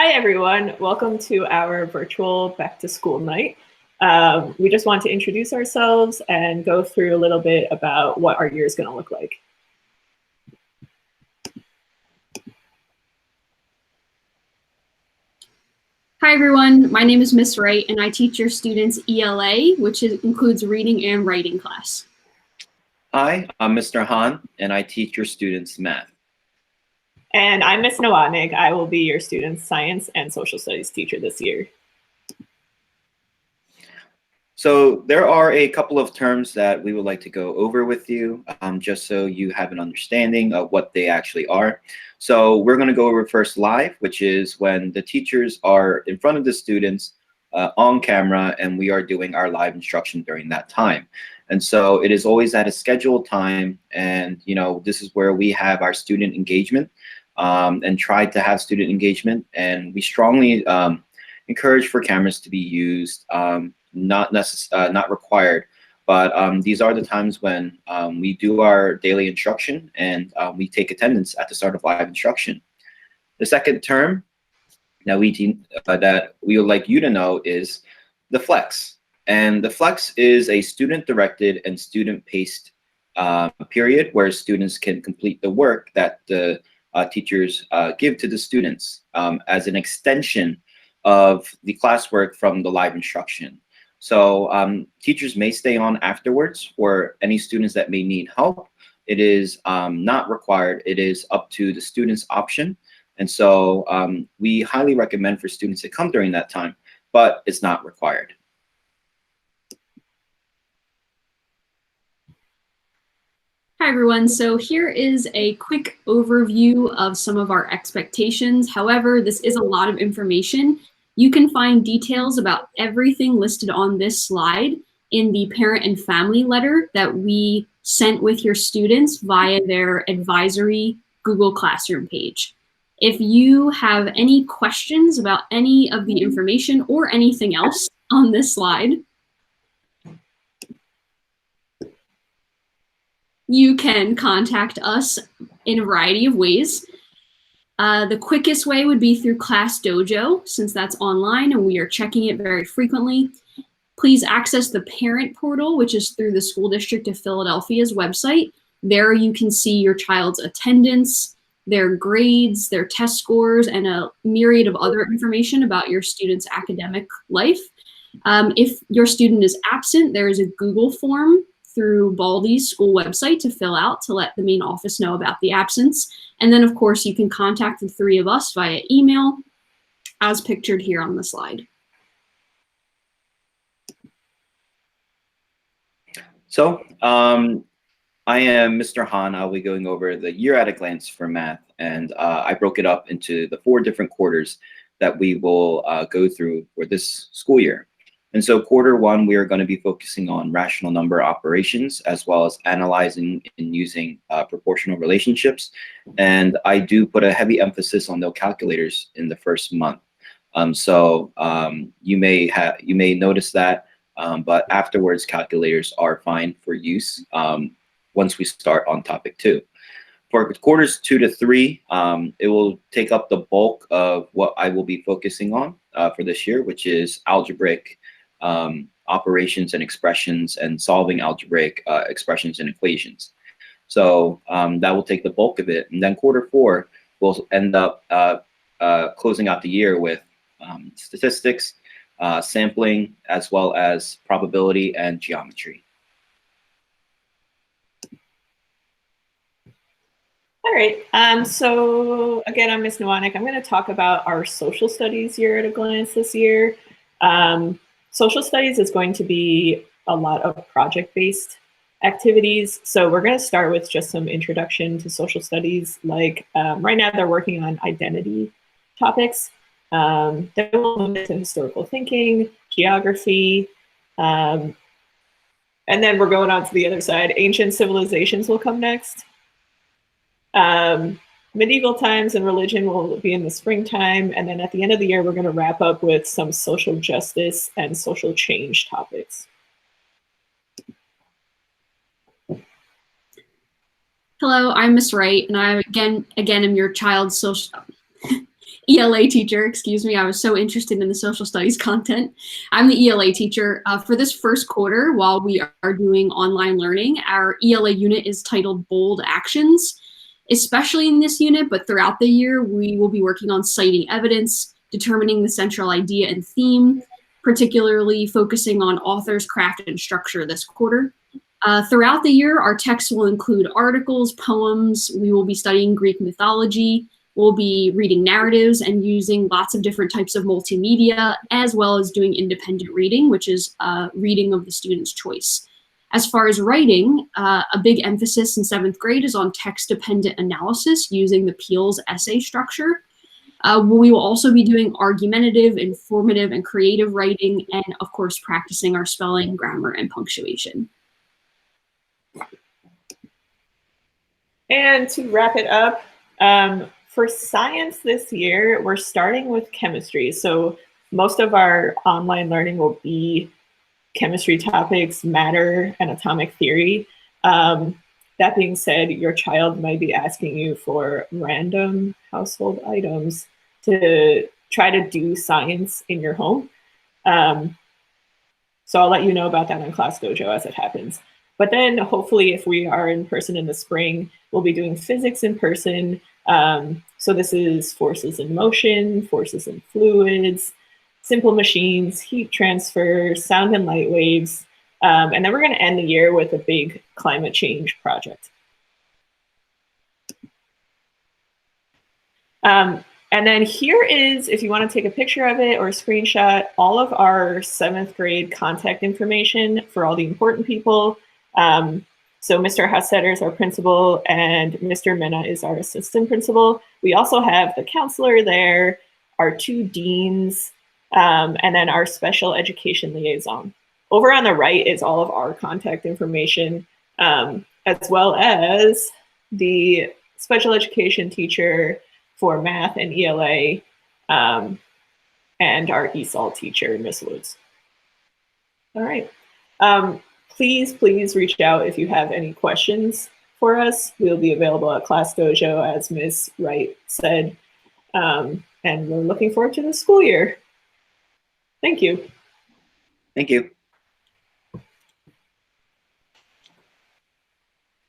Hi, everyone. Welcome to our virtual back to school night. We just want to introduce ourselves and go through a little bit about what our year is going to look like. Hi, everyone. My name is Miss Wright, and I teach your students ELA, which includes reading and writing class. Hi, I'm Mr. Han, and I teach your students math. And I'm Miss Nowotnik. I will be your students' science and social studies teacher this year. So there are a couple of terms that we would like to go over with you, just so you have an understanding of what they actually are. So we're going to go over first live, which is when the teachers are in front of the students on camera, and we are doing our live instruction during that time. And so it is always at a scheduled time, and this is where we have our student engagement and try to have student engagement, and we strongly encourage for cameras to be used. Not required, but these are the times when we do our daily instruction and we take attendance at the start of live instruction. The second term that we would like you to know is the flex. And the flex is a student-directed and student-paced period where students can complete the work that the teachers give to the students as an extension of the classwork from the live instruction. So teachers may stay on afterwards for any students that may need help. It is not required. It is up to the student's option. And so we highly recommend for students to come during that time, but it's not required. Hi, everyone. So here is a quick overview of some of our expectations. However, this is a lot of information. You can find details about everything listed on this slide in the parent and family letter that we sent with your students via their advisory Google Classroom page. If you have any questions about any of the information or anything else on this slide, you can contact us in a variety of ways. The quickest way would be through Class Dojo, since that's online and we are checking it very frequently. Please access the parent portal, which is through the School District of Philadelphia's website. There you can see your child's attendance, their grades, their test scores, and a myriad of other information about your student's academic life. If your student is absent, there is a Google form through Baldy's school website to fill out to let the main office know about the absence. And then, of course, you can contact the three of us via email, as pictured here on the slide. So I am Mr. Han. I'll be going over the year at a glance for math, and I broke it up into the 4 different quarters that we will go through for this school year. And so quarter 1, we are going to be focusing on rational number operations, as well as analyzing and using proportional relationships. And I do put a heavy emphasis on the calculators in the first month. You may notice that, but afterwards, calculators are fine for use once we start on topic 2. For quarters 2 to 3, it will take up the bulk of what I will be focusing on for this year, which is algebraic operations and expressions and solving algebraic expressions and equations. So that will take the bulk of it. And then quarter 4 will end up closing out the year with statistics, sampling, as well as probability and geometry. All right. So again, I'm Miss Nowotnik. I'm going to talk about our social studies year at a glance this year. Social studies is going to be a lot of project-based activities. So we're going to start with just some introduction to social studies. Like right now they're working on identity topics. Then we'll move into historical thinking, geography, and then we're going on to the other side. Ancient civilizations will come next. Medieval times and religion will be in the springtime, and then at the end of the year, we're going to wrap up with some social justice and social change topics. Hello, I'm Miss Wright, and I again am your child's social ELA teacher, excuse me. I was so interested in the social studies content. I'm the ELA teacher. For this first quarter, while we are doing online learning, our ELA unit is titled Bold Actions. Especially in this unit, but throughout the year, we will be working on citing evidence, determining the central idea and theme, particularly focusing on authors, craft, and structure this quarter. Throughout the year, our text will include articles, poems. We will be studying Greek mythology. We'll be reading narratives and using lots of different types of multimedia, as well as doing independent reading, which is reading of the student's choice. As far as writing, a big emphasis in 7th grade is on text-dependent analysis using the Peel's essay structure. We will also be doing argumentative, informative, and creative writing, and of course, practicing our spelling, grammar, and punctuation. And to wrap it up, for science this year, we're starting with chemistry. So most of our online learning will be chemistry topics, matter, and atomic theory. That being said, your child might be asking you for random household items to try to do science in your home. So I'll let you know about that on Class Dojo as it happens. But then hopefully if we are in person in the spring, we'll be doing physics in person. So this is forces in motion, forces in fluids, simple machines, heat transfer, sound and light waves. And then we're going to end the year with a big climate change project. And then here is, if you want to take a picture of it or a screenshot, all of our 7th grade contact information for all the important people. So Mr. Hassetter is our principal and Mr. Minna is our assistant principal. We also have the counselor there, our 2 deans, and then our special education liaison. Over on the right is all of our contact information, as well as the special education teacher for math and ELA, and our ESOL teacher, Miss Woods. All right. Please reach out if you have any questions for us. We'll be available at Class Dojo, as Ms. Wright said, and we're looking forward to the school year. Thank you. Thank you.